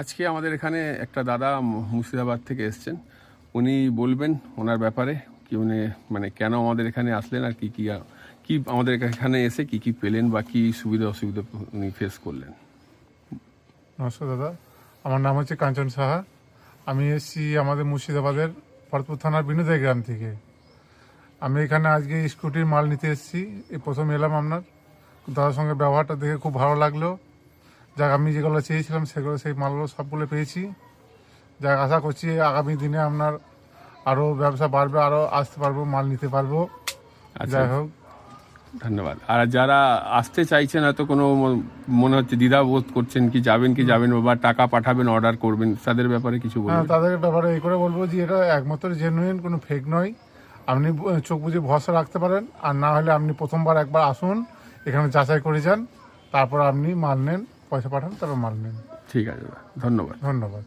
আজকে আমাদের এখানে একটা দাদা মুর্শিদাবাদ থেকে এসছেন, উনি বলবেন ওনার ব্যাপারে কি উনি মানে কেন আমাদের এখানে আসলেন আর কি কি আমাদের এখানে এসে কি পেলেন বা কি সুবিধা অসুবিধা উনি ফেস করলেন। নমস্কার দাদা, আমার নাম হচ্ছে কাঞ্চন সাহা। আমি এসেছি আমাদের মুর্শিদাবাদের ভরতপুর থানার বিনোদয় গ্রাম থেকে। আমি এখানে আজকে স্কুটির মাল নিতে এসেছি। এই প্রথম এলাম আপনার দাদার সঙ্গে ব্যবহারটা দেখে খুব ভালো লাগলো। যাক, আমি যেগুলো চেয়েছিলাম সেই মালগুলো সবগুলো পেয়েছি। যাক, আশা করছি আগামী দিনে আপনার আরও ব্যবসা বাড়বে, আরও আসতে পারবো, মাল নিতে পারবো। যাই হোক, ধন্যবাদ। আর যারা আসতে চাইছেন হয়তো কোনো মনে হচ্ছে দ্বিধা বোধ করছেন কি যাবেন বা টাকা পাঠাবেন অর্ডার করবেন, তাদের ব্যাপারে কিছু বলবেন? হ্যাঁ, তাদের ব্যাপারে এই করে বলবো যে এটা একমাত্র জেনুইন, কোনো ফেক নয়। আপনি চোখ বুঝে ভরসা রাখতে পারেন। আর না হলে আপনি প্রথমবার একবার আসুন, এখানে যাচাই করে যান, তারপর আপনি মাল নেন, পয়সা পাঠান, তারপর মাল নেন। ঠিক আছে, ধন্যবাদ। ধন্যবাদ।